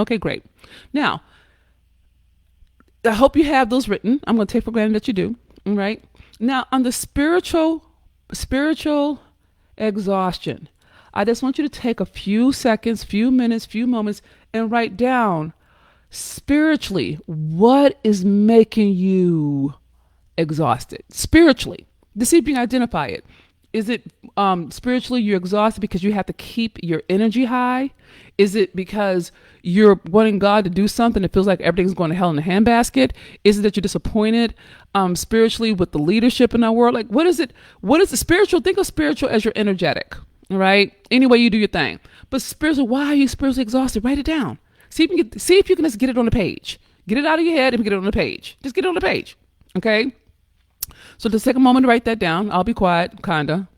Okay, great. Now, I hope you have those written. I'm going to take for granted that you do. All right. Now, on the spiritual exhaustion, I just want you to take a few seconds, few minutes, few moments, and write down spiritually what is making you exhausted. Spiritually, to see if you can identify it. Is it spiritually you're exhausted because you have to keep your energy high? Is it because you're wanting God to do something that feels like everything's going to hell in a handbasket? Is it that you're disappointed spiritually with the leadership in our world? Like, what is it? What is the spiritual? Think of spiritual as you're energetic, right? Any way you do your thing. But spiritual, why are you spiritually exhausted? Write it down. See if you can just get it on the page. Get it out of your head and get it on the page. Just get it on the page, okay? So just take a moment to write that down. I'll be quiet, kinda.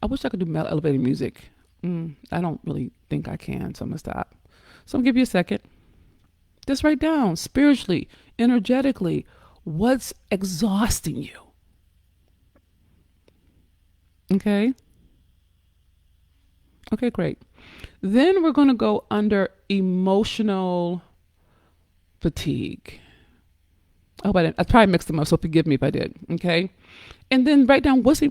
I wish I could do elevator music. I don't really think I can, so I'm gonna stop. So I'm gonna give you a second. Just write down spiritually, energetically, what's exhausting you. Okay? Okay, great. Then we're gonna go under emotional fatigue. I hope I didn't. I probably mixed them up, so forgive me if I did. Okay, and then write down what's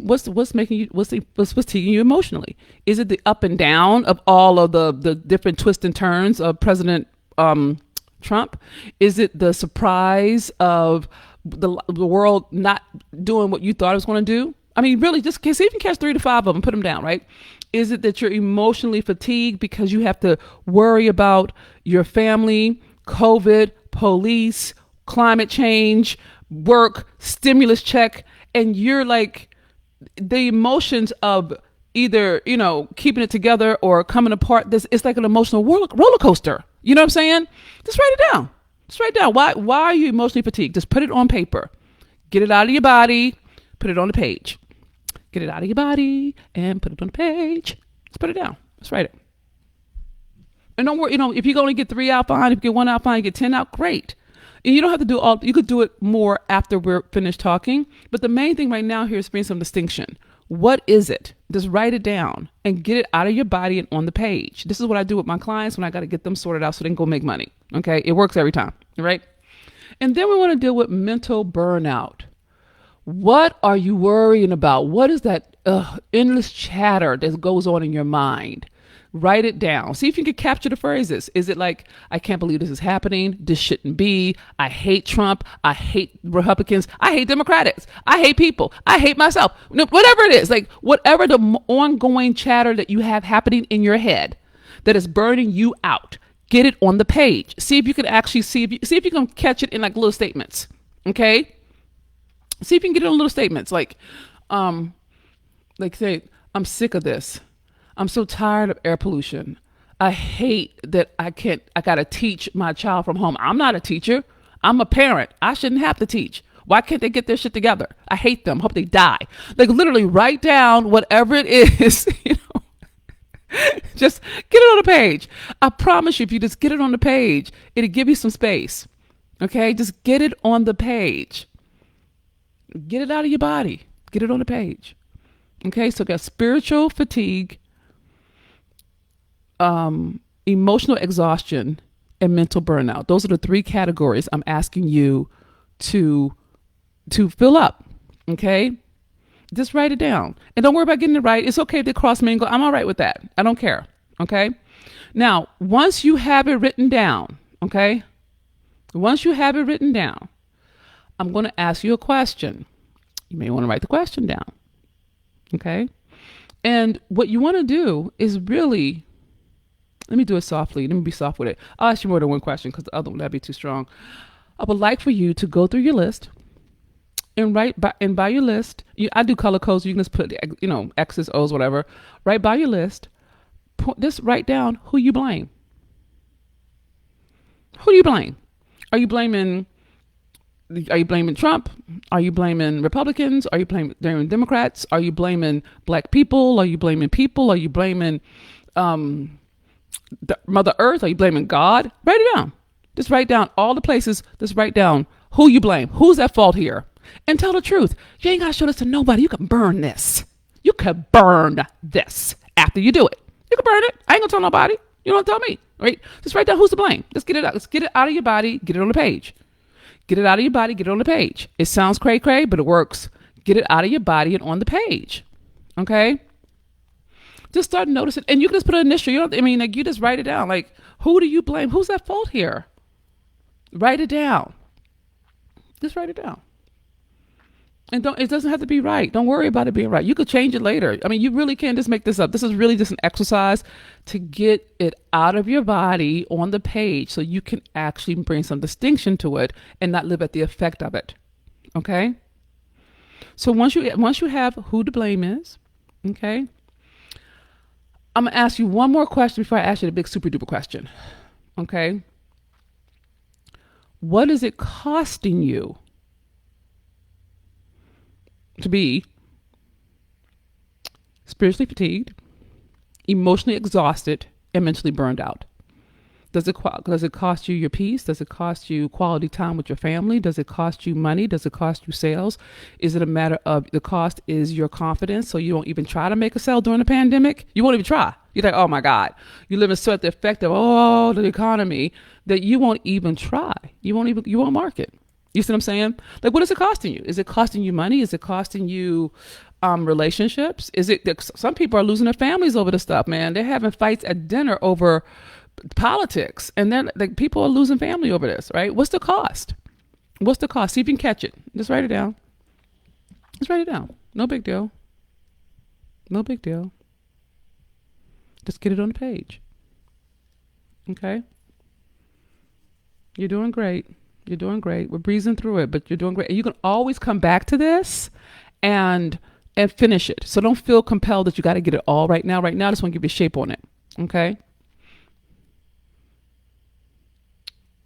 making you what's fatiguing you emotionally. Is it the up and down of all of the different twists and turns of President Trump? Is it the surprise of the world not doing what you thought it was going to do? I mean, really, just see if you can catch 3 to 5 of them, put them down, right? Is it that you're emotionally fatigued because you have to worry about your family, COVID, police, climate change, work, stimulus check, and you're like the emotions of either, keeping it together or coming apart. It's like an emotional roller coaster. You know what I'm saying? Just write it down. Just write down. Why are you emotionally fatigued? Just put it on paper. Get it out of your body. Put it on the page. Get it out of your body and put it on the page. Let's put it down. Let's write it. And don't worry, if you can only get 3 out, fine. If you get 1 out, fine. You get 10 out, great. And you don't have to do you could do it more after we're finished talking. But the main thing right now here is bring some distinction. What is it? Just write it down and get it out of your body and on the page. This is what I do with my clients when I got to get them sorted out so they can go make money. Okay. It works every time. Right. And then we want to deal with mental burnout. What are you worrying about? What is that endless chatter that goes on in your mind? Write it down. See if you can capture the phrases. Is it like, I can't believe this is happening. This shouldn't be. I hate Trump. I hate Republicans. I hate Democrats. I hate people. I hate myself. Whatever it is, like whatever the ongoing chatter that you have happening in your head that is burning you out, get it on the page. See if you can actually see if you can catch it in like little statements. Okay. See if you can get it on little statements. Like say, I'm sick of this. I'm so tired of air pollution. I hate that I got to teach my child from home. I'm not a teacher. I'm a parent. I shouldn't have to teach. Why can't they get their shit together? I hate them. Hope they die. Like literally write down whatever it is, just get it on the page. I promise you, if you just get it on the page, it'll give you some space. Okay. Just get it on the page. Get it out of your body. Get it on the page. Okay. So got spiritual fatigue, emotional exhaustion, and mental burnout. Those are the 3 categories I'm asking you to fill up. Okay. Just write it down and don't worry about getting it right. It's okay if they cross me and go, I'm all right with that. I don't care. Okay. Now, once you have it written down, I'm going to ask you a question. You may want to write the question down. Okay. And what you want to do is really, let me do it softly. Let me be soft with it. I'll ask you more than one question because the other one, that'd be too strong. I would like for you to go through your list and by your list, I do color codes. So you can just put, X's, O's, whatever. Right by your list, just write down who you blame. Who do you blame? Are you blaming Trump? Are you blaming Republicans? Are you blaming Democrats? Are you blaming black people? Are you blaming people? Are you blaming Mother Earth? Are you blaming God? Write it down. Just write down all the places. Just write down who you blame. Who's at fault here? And tell the truth. You ain't got to show this to nobody. You can burn this. You can burn this after you do it. You can burn it. I ain't going to tell nobody. You don't tell me, right? Just write down who's to blame. Just get it out. Let's get it out of your body. Get it on the page. Get it out of your body. Get it on the page. It sounds cray-cray, but it works. Get it out of your body and on the page. Okay? Just start noticing. And you can just put an initial. You just write it down. Like, who do you blame? Who's at fault here? Write it down. Just write it down. And it doesn't have to be right. Don't worry about it being right. You could change it later. You really can't just make this up. This is really just an exercise to get it out of your body on the page so you can actually bring some distinction to it and not live at the effect of it. Okay? So once you have who to blame is, okay, I'm going to ask you one more question before I ask you the big super duper question. Okay? What is it costing you to be spiritually fatigued, emotionally exhausted, and mentally burned out? Does it cost you your peace? Does it cost you quality time with your family? Does it cost you money? Does it cost you sales? Is it a matter of the cost is your confidence, so you won't even try to make a sale during the pandemic? You won't even try. You're like, oh my God. You live in so at the effect of the economy that you won't even try. You won't market. You see what I'm saying? Like, what is it costing you? Is it costing you money? Is it costing you relationships? Some people are losing their families over this stuff, man. They're having fights at dinner over politics, and then like people are losing family over this, right? What's the cost? What's the cost? See if you can catch it. Just write it down. Just write it down. No big deal. No big deal. Just get it on the page. Okay? You're doing great. You're doing great. We're breezing through it, but you're doing great. And you can always come back to this and finish it. So don't feel compelled that you got to get it all right now. Right now, I just want to give you shape on it. Okay?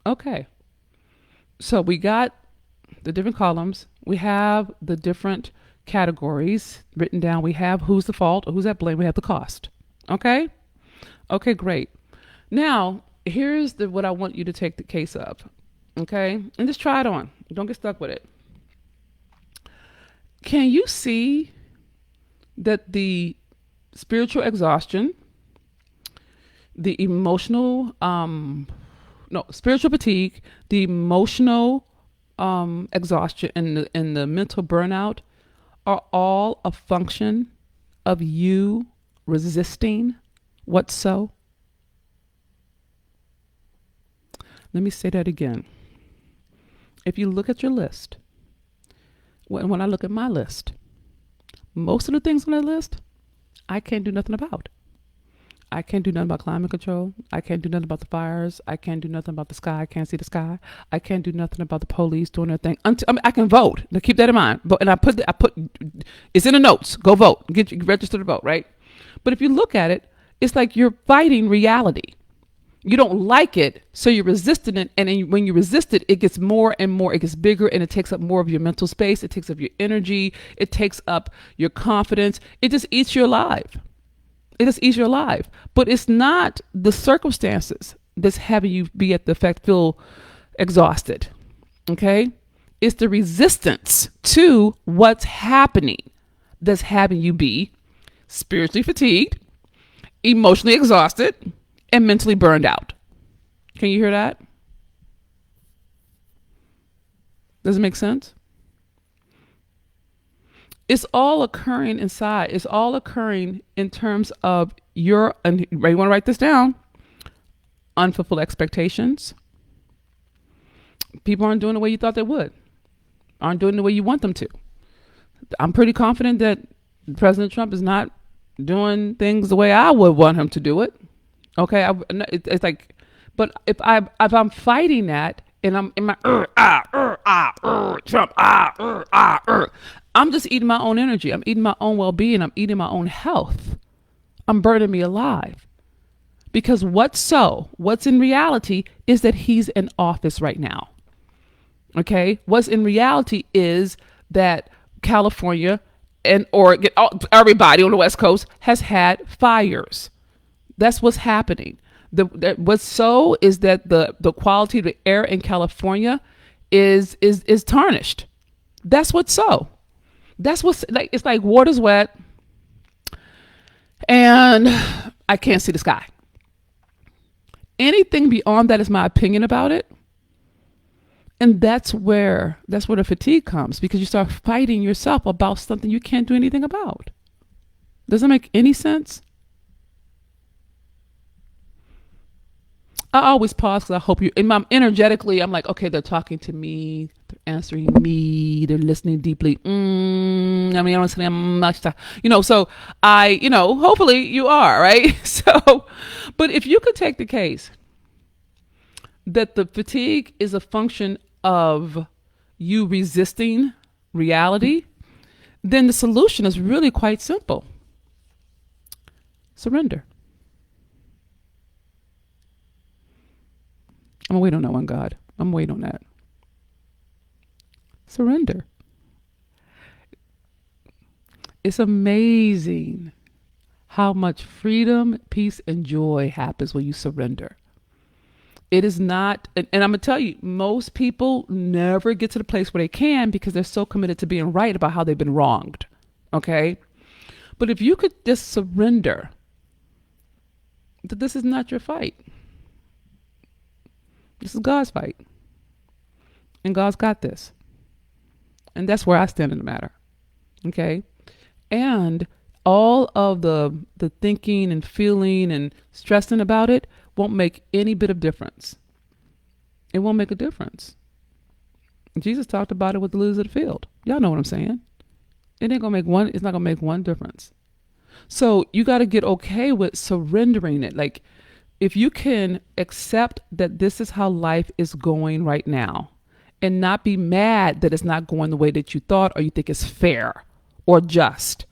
Okay. So we got the different columns. We have the different categories written down. We have who's the fault or who's at blame. We have the cost. Okay? Okay, great. Now, here's what I want you to take the case of. Okay? And just try it on. Don't get stuck with it. Can you see that the spiritual exhaustion, the emotional, spiritual fatigue, the emotional exhaustion, and the mental burnout are all a function of you resisting what's so? Let me say that again. If you look at your list, when I look at my list, most of the things on that list, I can't do nothing about. I can't do nothing about climate control. I can't do nothing about the fires. I can't do nothing about the sky. I can't see the sky. I can't do nothing about the police doing their thing. I can vote. Now keep that in mind. But I put it's in the notes. Go vote. Get register to vote, right? But if you look at it, it's like you're fighting reality. You don't like it, so you're resisting it. And then when you resist it, it gets more and more. It gets bigger, and it takes up more of your mental space. It takes up your energy. It takes up your confidence. It just eats you alive. It just eats you alive. But it's not the circumstances that's having you be at the effect, feel exhausted. Okay? It's the resistance to what's happening that's having you be spiritually fatigued, emotionally exhausted, and mentally burned out. Can you hear that? Does it make sense? It's all occurring inside. It's all occurring in terms of your, and you want to write this down, unfulfilled expectations. People aren't doing the way you thought they would, aren't doing the way you want them to. I'm pretty confident that President Trump is not doing things the way I would want him to do it. Okay, it's like, but if I'm fighting that and I'm in my Trump, I'm just eating my own energy. I'm eating my own well-being. I'm eating my own health. I'm burning me alive. Because what's in reality is that he's in office right now. Okay, what's in reality is that California and Oregon, everybody on the West Coast has had fires. That's what's happening. What's so is that the quality of the air in California is tarnished. That's what's so. That's what's like. It's like water's wet, and I can't see the sky. Anything beyond that is my opinion about it. And that's where the fatigue comes, because you start fighting yourself about something you can't do anything about. Does that make any sense? I always pause because I hope you, energetically, I'm like, okay, they're talking to me, they're answering me, they're listening deeply. I mean, I don't say much, so hopefully you are, right? So, but if you could take the case that the fatigue is a function of you resisting reality, then the solution is really quite simple. Surrender. I'm gonna wait on that one, God. I'm waiting on that. Surrender. It's amazing how much freedom, peace, and joy happens when you surrender. It is not, and I'm gonna tell you, most people never get to the place where they can because they're so committed to being right about how they've been wronged. Okay? But if you could just surrender that this is not your fight. This is God's fight. And God's got this. And that's where I stand in the matter. Okay? And all of the thinking and feeling and stressing about it won't make any bit of difference. It won't make a difference. Jesus talked about it with the lilies of the field. Y'all know what I'm saying. It's not gonna make one difference. So you got to get okay with surrendering it. Like, if you can accept that this is how life is going right now and not be mad that it's not going the way that you thought or you think it's fair or just.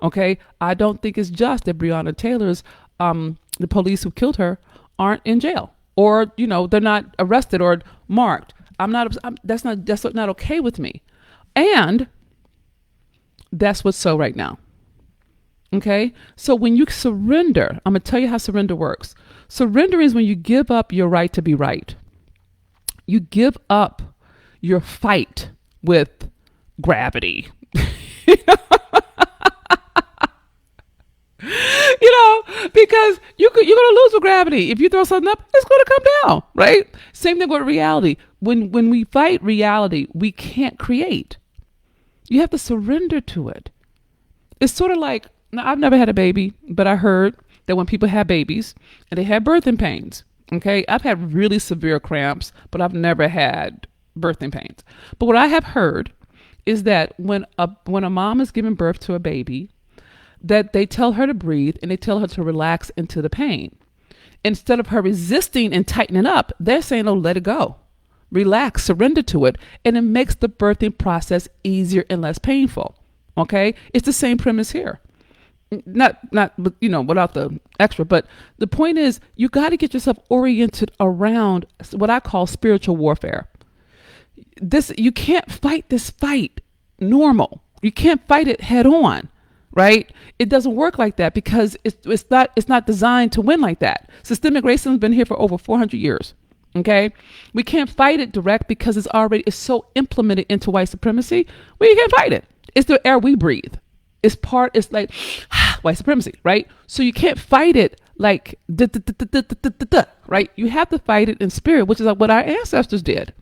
Okay? I don't think it's just that Breonna Taylor's, the police who killed her aren't in jail, or, they're not arrested or marked. That's not okay with me. And that's what's so right now. Okay? So when you surrender, I'm going to tell you how surrender works. Surrender is when you give up your right to be right. You give up your fight with gravity. Because you're going to lose with gravity. If you throw something up, it's going to come down, right? Same thing with reality. When we fight reality, we can't create. You have to surrender to it. It's sort of like, now, I've never had a baby, but I heard that when people have babies and they have birthing pains, okay? I've had really severe cramps, but I've never had birthing pains. But what I have heard is that when a mom is giving birth to a baby, that they tell her to breathe and they tell her to relax into the pain. Instead of her resisting and tightening up, they're saying, oh, let it go. Relax, surrender to it. And it makes the birthing process easier and less painful. Okay? It's the same premise here. Not without the extra, but the point is, you got to get yourself oriented around what I call spiritual warfare. You can't fight this fight normal. You can't fight it head on, right? It doesn't work like that because it's not designed to win like that. Systemic racism has been here for over 400 years. Okay, we can't fight it direct because it's so implemented into white supremacy. We can't fight it. It's the air we breathe. It's like white supremacy, right? So you can't fight it like right? You have to fight it in spirit, which is like what our ancestors did.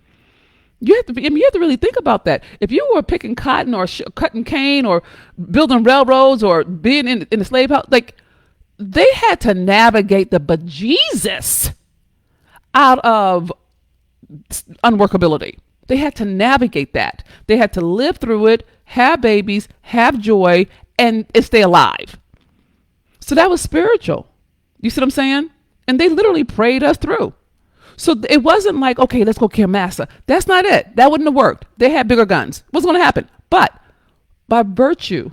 You have to really think about that. If you were picking cotton or cutting cane or building railroads or being in the slave house, like, they had to navigate the bejesus out of unworkability. They had to navigate that. They had to live through it, have babies, have joy, and stay alive. So that was spiritual. You see what I'm saying? And they literally prayed us through. So it wasn't like, okay, let's go kill massa. That's not it. That wouldn't have worked. They had bigger guns. What's going to happen? But by virtue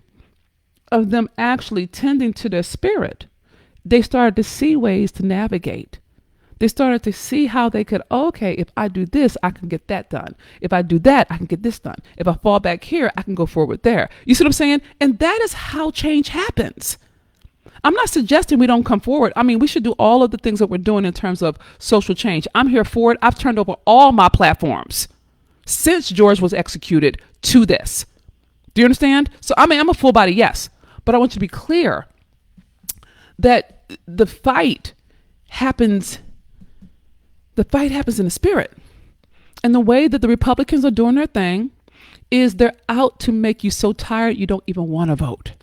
of them actually tending to their spirit, they started to see ways to navigate. They started to see how they could, okay, if I do this, I can get that done. If I do that, I can get this done. If I fall back here, I can go forward there. You see what I'm saying? And that is how change happens. I'm not suggesting we don't come forward. I mean, we should do all of the things that we're doing in terms of social change. I'm here for it. I've turned over all my platforms since George was executed to this. Do you understand? So, I mean, I'm a full body, yes. But I want you to be clear that the fight happens The fight happens in the spirit. And the way that the Republicans are doing their thing is they're out to make you so tired you don't even want to vote.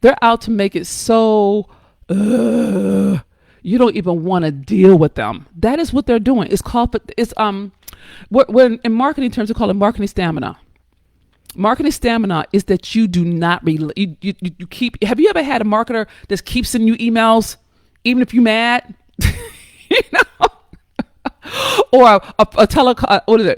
They're out to make it so you don't even want to deal with them. That is what they're doing. When in marketing terms, we call it marketing stamina. Marketing stamina is that you do not you keep. Have you ever had a marketer that keeps sending you emails, even if you're mad? You know, or a telemarketer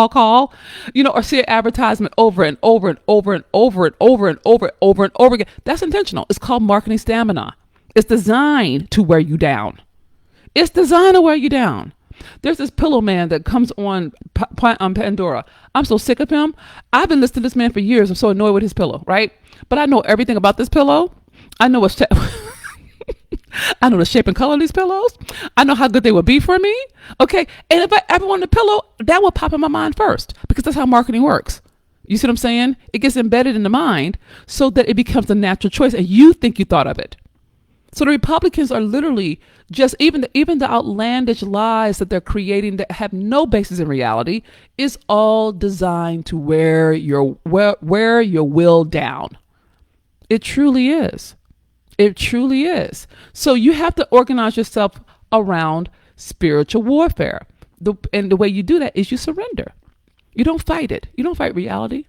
call, you know, or see an advertisement over and over and over and over and over and over and over again. That's intentional. It's called marketing stamina. It's designed to wear you down. It's designed to wear you down. There's this pillow man that comes on Pandora. I'm so sick of him. I've been listening to this man for years. I'm so annoyed with his pillow, right? But I know everything about this pillow. I know what's I know the shape and color of these pillows. I know how good they would be for me. Okay. And if I ever want a pillow, that would pop in my mind first, because that's how marketing works. You see what I'm saying? It gets embedded in the mind so that it becomes a natural choice and you think you thought of it. So the Republicans are literally just even the outlandish lies that they're creating that have no basis in reality is all designed to wear your will down. It truly is. It truly is. So you have to organize yourself around spiritual warfare. And the way you do that is you surrender. You don't fight it. You don't fight reality.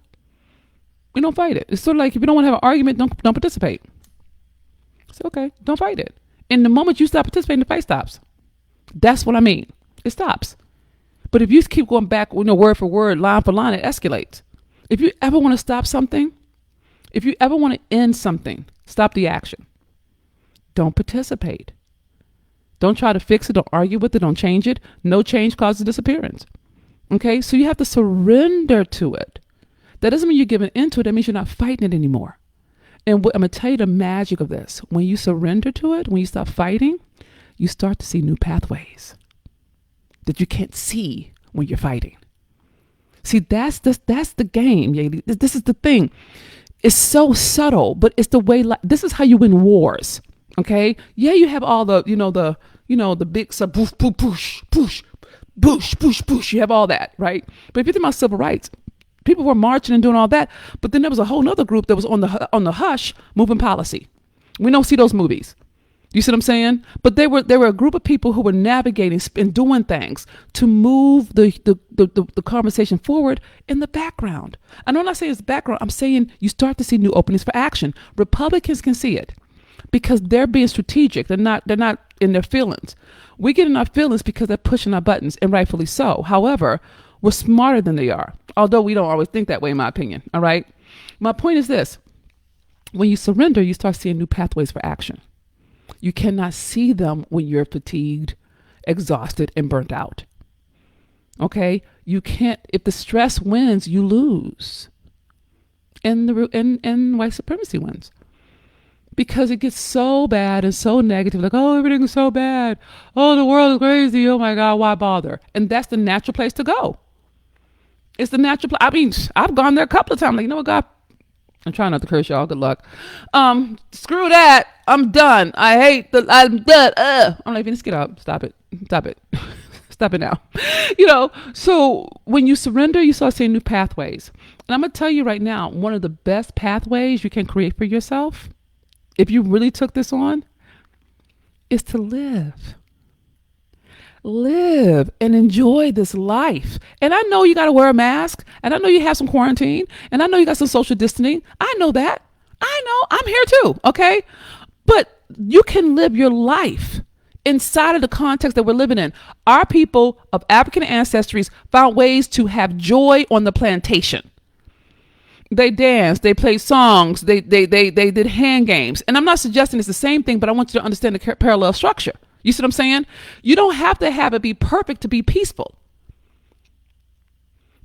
You don't fight it. It's sort of like if you don't want to have an argument, don't participate. It's okay. Don't fight it. And the moment you stop participating, the fight stops. That's what I mean. It stops. But if you keep going back, word for word, line for line, it escalates. If you ever want to stop something, if you ever want to end something, stop the action. Don't participate. Don't try to fix it. Don't argue with it. Don't change it. No change causes disappearance. Okay? So you have to surrender to it. That doesn't mean you're giving into it. That means you're not fighting it anymore. And I'm going to tell you the magic of this. When you surrender to it, when you stop fighting, you start to see new pathways that you can't see when you're fighting. See, that's the game. This is the thing. It's so subtle, but it's the way, this is how you win wars. Okay. Yeah. You have all the big sub push. You have all that. Right. But if you think about civil rights, people were marching and doing all that. But then there was a whole other group that was on the hush moving policy. We don't see those movies. You see what I'm saying? But they were a group of people who were navigating and doing things to move the conversation forward in the background. And I'm not saying it's background. I'm saying you start to see new openings for action. Republicans can see it because they're being strategic. They're not in their feelings. We get in our feelings because they're pushing our buttons, and rightfully so. However, we're smarter than they are, although we don't always think that way, in my opinion. All right. My point is this. When you surrender, you start seeing new pathways for action. You cannot see them when you're fatigued, exhausted, and burnt out. Okay? You can't, if the stress wins, you lose. And white supremacy wins. Because it gets so bad and so negative, like, oh, everything's so bad. Oh, the world is crazy. Oh my God, why bother? And that's the natural place to go. It's the natural place. I mean, I've gone there a couple of times. Like, you know what, God? I'm trying not to curse y'all. Good luck. Screw that. I'm done. I'm done. I'm like, Venus, get up. Stop it. Stop it. Stop it now. So when you surrender, you start seeing new pathways. And I'm going to tell you right now, one of the best pathways you can create for yourself, if you really took this on, is to live. Live and enjoy this life. And I know you got to wear a mask, and I know you have some quarantine, and I know you got some social distancing. I know that. I know. I'm here too. Okay. But you can live your life inside of the context that we're living in. Our people of African ancestries found ways to have joy on the plantation. They danced, they played songs, they did hand games. And I'm not suggesting it's the same thing, but I want you to understand the parallel structure. You see what I'm saying? You don't have to have it be perfect to be peaceful.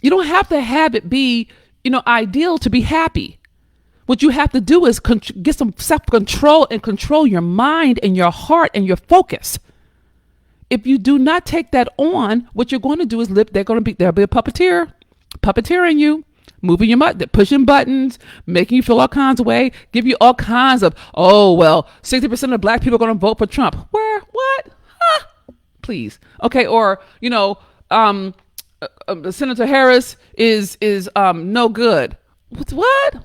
You don't have to have it be, ideal to be happy. What you have to do is get some self-control and control your mind and your heart and your focus. If you do not take that on, what you're going to do is there'll be a puppeteering you, moving your pushing buttons, making you feel all kinds of way, give you all kinds of, oh, well, 60% of black people are going to vote for Trump. Where? What? Huh? Please. Okay. Or, Senator Harris is no good. What?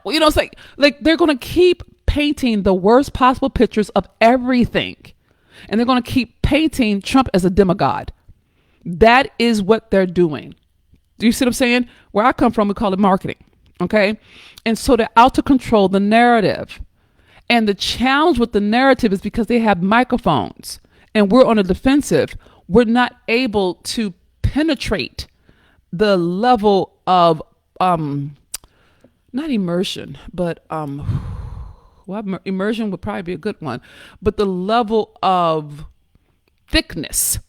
Well, it's like they're going to keep painting the worst possible pictures of everything. And they're going to keep painting Trump as a demigod. That is what they're doing. Do you see what I'm saying? Where I come from, we call it marketing. Okay. And so they're out to control the narrative. And the challenge with the narrative is because they have microphones and we're on a defensive, we're not able to penetrate the level of, not immersion, but, immersion would probably be a good one, but the level of thickness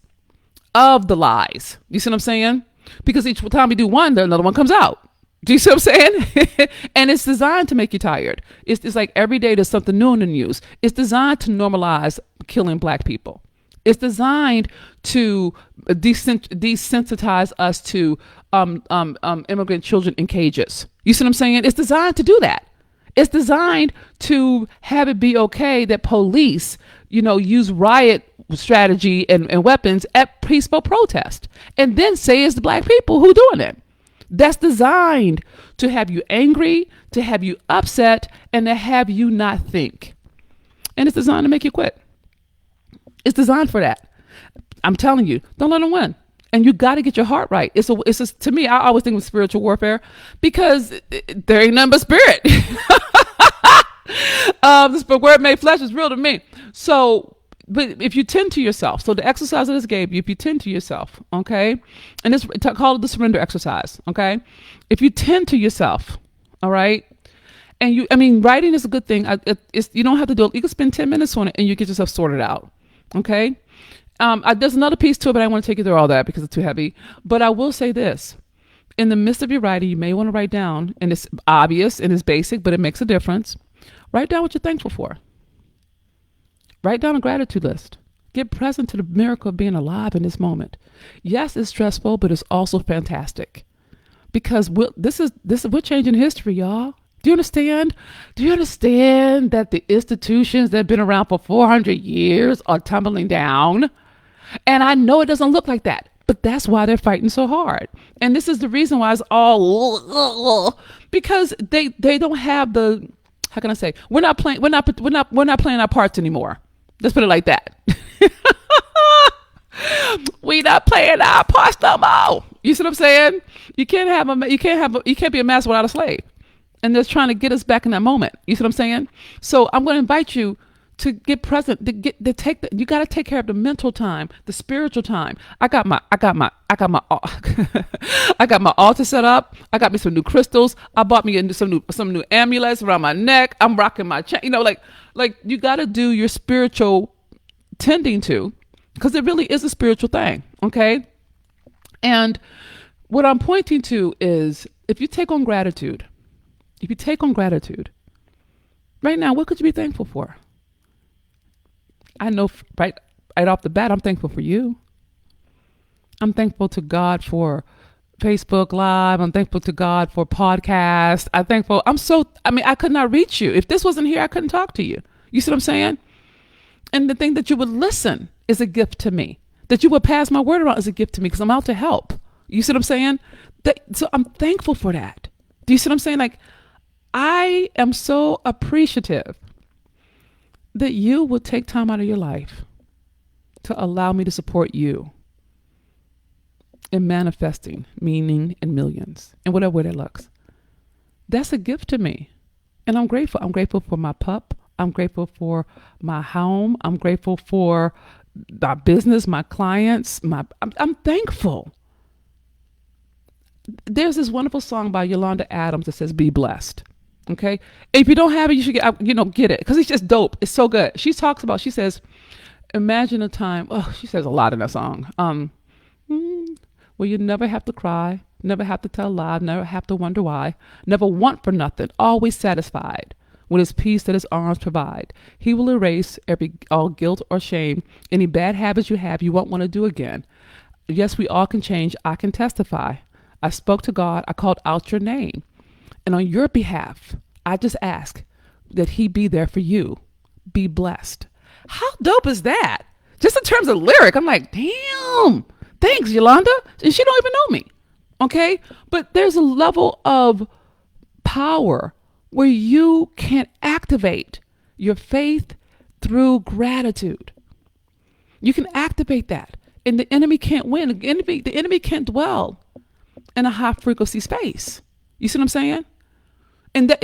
of the lies. You see what I'm saying? Because each time we do one, another one comes out. Do you see what I'm saying? And it's designed to make you tired. It's like every day there's something new in the news. It's designed to normalize killing black people. It's designed to desensitize us to immigrant children in cages. You see what I'm saying? It's designed to do that. It's designed to have it be okay that police, use riot strategy and weapons at peaceful protest, and then say it's the black people who doing it. That's designed to have you angry, to have you upset, and to have you not think. And it's designed to make you quit. It's designed for that. I'm telling you, don't let them win. And you got to get your heart right. To me, I always think of spiritual warfare because there ain't nothing but spirit. The word made flesh is real to me. So, but if you tend to yourself, so the exercise that this gave you, if you tend to yourself, okay, and it's called the surrender exercise, okay, if you tend to yourself, all right, and writing is a good thing. You don't have to do it. You can spend 10 minutes on it and you get yourself sorted out, okay. There's another piece to it, but I don't want to take you through all that because it's too heavy. But I will say this. In the midst of your writing, you may want to write down, and it's obvious and it's basic, but it makes a difference. Write down what you're thankful for. Write down a gratitude list. Get present to the miracle of being alive in this moment. Yes, it's stressful, but it's also fantastic. Because we're changing history, y'all. Do you understand? Do you understand that the institutions that have been around for 400 years are tumbling down? And I know it doesn't look like that, but that's why they're fighting so hard. And this is the reason why it's all because they don't have the, how can I say? We're not playing our parts anymore. Let's put it like that. We not playing our parts no more. You see what I'm saying? You can't be a master without a slave. And they're trying to get us back in that moment. You see what I'm saying? So I'm going to invite you to get present, you got to take care of the mental time, the spiritual time. I got my altar set up. I got me some new crystals. I bought me some new amulets around my neck. I'm rocking my chain. Like you got to do your spiritual tending to, because it really is a spiritual thing. Okay. And what I'm pointing to is if you take on gratitude, right now, what could you be thankful for? I know right off the bat, I'm thankful for you. I'm thankful to God for Facebook Live. I'm thankful to God for podcasts. I could not reach you. If this wasn't here, I couldn't talk to you. You see what I'm saying? And the thing that you would listen is a gift to me. That you would pass my word around is a gift to me because I'm out to help. You see what I'm saying? So I'm thankful for that. Do you see what I'm saying? Like, I am so appreciative that you would take time out of your life to allow me to support you in manifesting meaning in millions and whatever way that looks. That's a gift to me. And I'm grateful. I'm grateful for my pup. I'm grateful for my home. I'm grateful for my business, my clients. I'm thankful. There's this wonderful song by Yolanda Adams that says, "Be blessed." Okay. If you don't have it, you should get it because it's just dope. It's so good. She says, imagine a time. Oh, she says a lot in that song. Where you never have to cry, never have to tell lies, never have to wonder why, never want for nothing, always satisfied with his peace that his arms provide. He will erase all guilt or shame, any bad habits you have you won't want to do again. Yes, we all can change. I can testify. I spoke to God. I called out your name. And on your behalf, I just ask that he be there for you. Be blessed. How dope is that? Just in terms of lyric, I'm like, damn, thanks, Yolanda. And she don't even know me. Okay. But there's a level of power where you can activate your faith through gratitude. You can activate that. And the enemy can't win. The enemy can't dwell in a high frequency space. You see what I'm saying?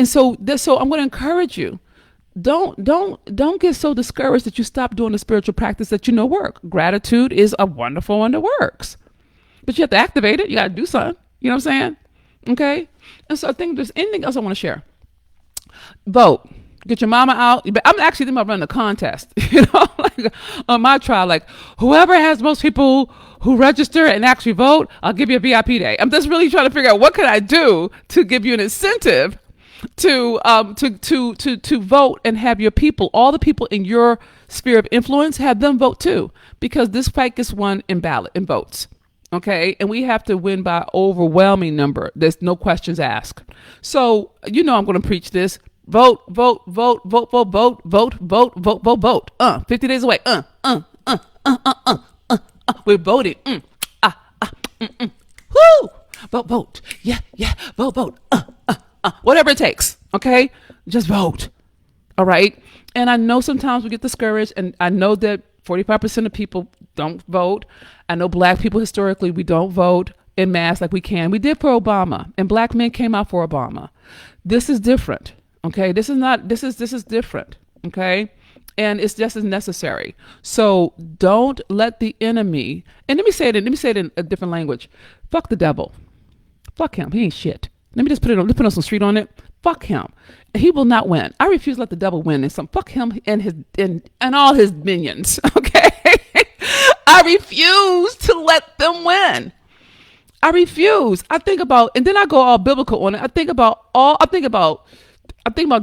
So I'm going to encourage you. Don't get so discouraged that you stop doing the spiritual practice that you know work. Gratitude is a wonderful one that works, but you have to activate it. You got to do something. You know what I'm saying? Okay. And so I think there's anything else I want to share. Vote. Get your mama out. I'm actually thinking about running a contest, like on my trial, like whoever has most people who register and actually vote, I'll give you a VIP day. I'm just really trying to figure out what can I do to give you an incentive to vote and have your people, all the people in your sphere of influence, have them vote too, because this fight gets won in votes. Okay. And we have to win by overwhelming number. There's no questions asked. So, I'm going to preach this. Vote, vote, vote, vote, vote, vote, vote, vote, vote, vote, vote. 50 days away. We're voting. Woo! Vote, vote. Yeah, vote, vote. Whatever it takes. Okay? Just vote. All right? And I know sometimes we get discouraged, and I know that 45% of people don't vote. I know black people historically, we don't vote en masse like we can. We did for Obama, and black men came out for Obama. This is different. Okay, this is different. Okay, and it's just as necessary. So don't let the enemy, and let me say it in a different language. Fuck the devil. Fuck him. He ain't shit. Let me just put on some street on it. Fuck him. He will not win. I refuse to let the devil win. And fuck him and all his minions. Okay, I refuse to let them win. I refuse. I think about, and then I go all biblical on it. I think about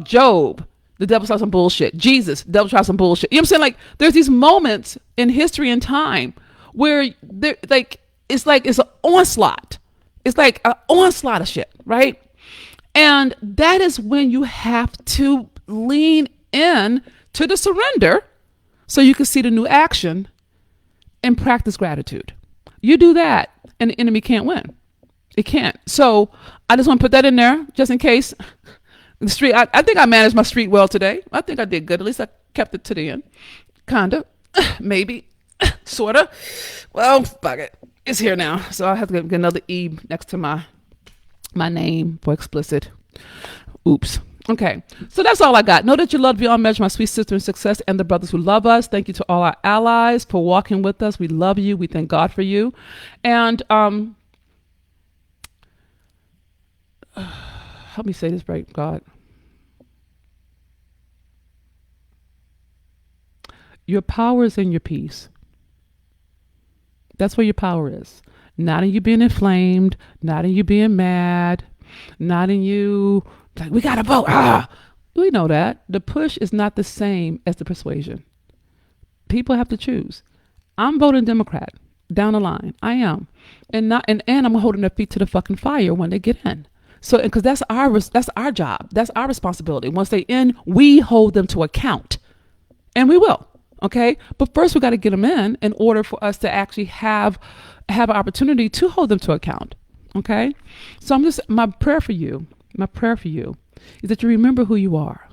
Job, the devil tried some bullshit. Jesus, the devil tried some bullshit. You know what I'm saying? Like, there's these moments in history and time where it's an onslaught. It's like an onslaught of shit, right? And that is when you have to lean in to the surrender so you can see the new action and practice gratitude. You do that and the enemy can't win. It can't. So I just want to put that in there just in case. The street, I think I managed my street well today. I think I did good. At least I kept it to the end. Kinda. Maybe. Sorta. Well, fuck it. It's here now. So I have to get another E next to my name for explicit. Oops. Okay. So that's all I got. Know that you love beyond measure, my sweet sister in success, and the brothers who love us. Thank you to all our allies for walking with us. We love you. We thank God for you. And help me say this right, God. Your power is in your peace. That's where your power is. Not in you being inflamed, not in you being mad, not in you, like, we got to vote. We know that. The push is not the same as the persuasion. People have to choose. I'm voting Democrat down the line. I am. And I'm holding their feet to the fucking fire when they get in. So, because that's our job. That's our responsibility. Once they in, we hold them to account, and we will. Okay. But first we got to get them in order for us to actually have an opportunity to hold them to account. Okay. So my prayer for you is that you remember who you are,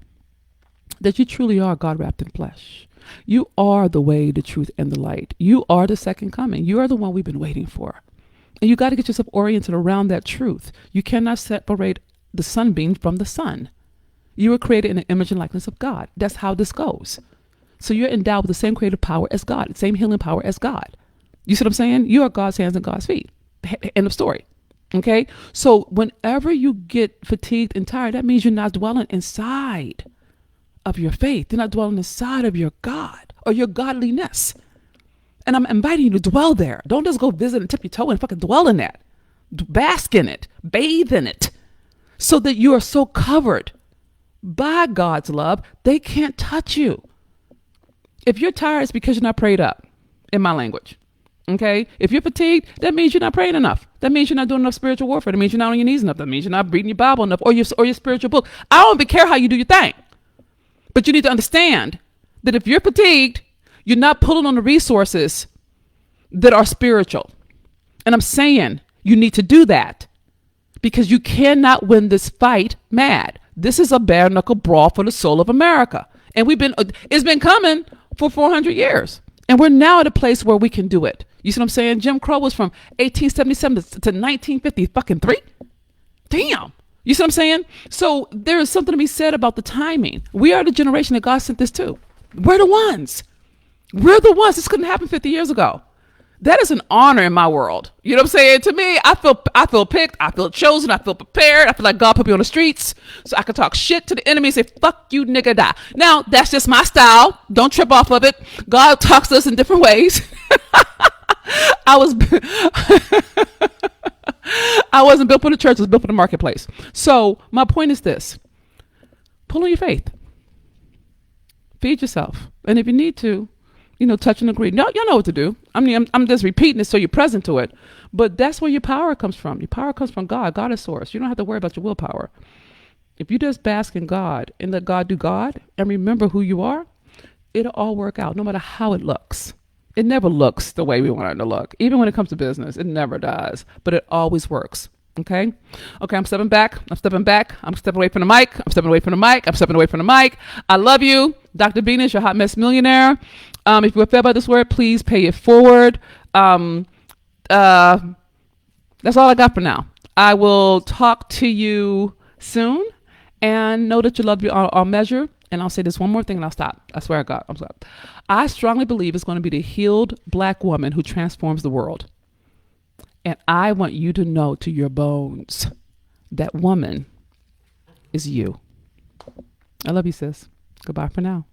that you truly are God wrapped in flesh. You are the way, the truth, and the light. You are the second coming. You are the one we've been waiting for. And you got to get yourself oriented around that truth. You cannot separate the sunbeam from the sun. You were created in the image and likeness of God. That's how this goes. So you're endowed with the same creative power as God, the same healing power as God. You see what I'm saying? You are God's hands and God's feet. End of story. Okay? So whenever you get fatigued and tired, that means you're not dwelling inside of your faith. You're not dwelling inside of your God or your godliness. And I'm inviting you to dwell there. Don't just go visit and tip your toe and fucking dwell in that. Bask in it. Bathe in it. So that you are so covered by God's love, they can't touch you. If you're tired, it's because you're not prayed up, in my language. Okay. If you're fatigued, that means you're not praying enough. That means you're not doing enough spiritual warfare. That means you're not on your knees enough. That means you're not reading your Bible enough, or your spiritual book. I don't even care how you do your thing. But you need to understand that if you're fatigued, you're not pulling on the resources that are spiritual. And I'm saying you need to do that because you cannot win this fight mad. This is a bare knuckle brawl for the soul of America. And it's been coming for 400 years. And we're now at a place where we can do it. You see what I'm saying? Jim Crow was from 1877 to 1950, fucking 3. Damn. You see what I'm saying? So there is something to be said about the timing. We are the generation that God sent this to. We're the ones. This couldn't happen 50 years ago. That is an honor in my world. You know what I'm saying? To me, I feel picked. I feel chosen. I feel prepared. I feel like God put me on the streets so I can talk shit to the enemy and say, fuck you, nigga, die. Now, that's just my style. Don't trip off of it. God talks to us in different ways. I wasn't built for the church. I was built for the marketplace. So my point is this. Pull on your faith. Feed yourself. And if you need to, touch and agree. No, y'all know what to do. I mean, I'm just repeating it so you're present to it. But that's where your power comes from. Your power comes from God. God is source. You don't have to worry about your willpower. If you just bask in God and let God do God and remember who you are, it'll all work out no matter how it looks. It never looks the way we want it to look. Even when it comes to business, it never does. But it always works. Okay, I'm stepping back. I'm stepping away from the mic. I love you. Dr. Venus, your hot mess millionaire. If you were fed by this word, please pay it forward. That's all I got for now. I will talk to you soon and know that you love our measure. And I'll say this one more thing and I'll stop. I swear to God, I'm sorry. I strongly believe it's going to be the healed Black woman who transforms the world. And I want you to know to your bones that woman is you. I love you, sis. Goodbye for now.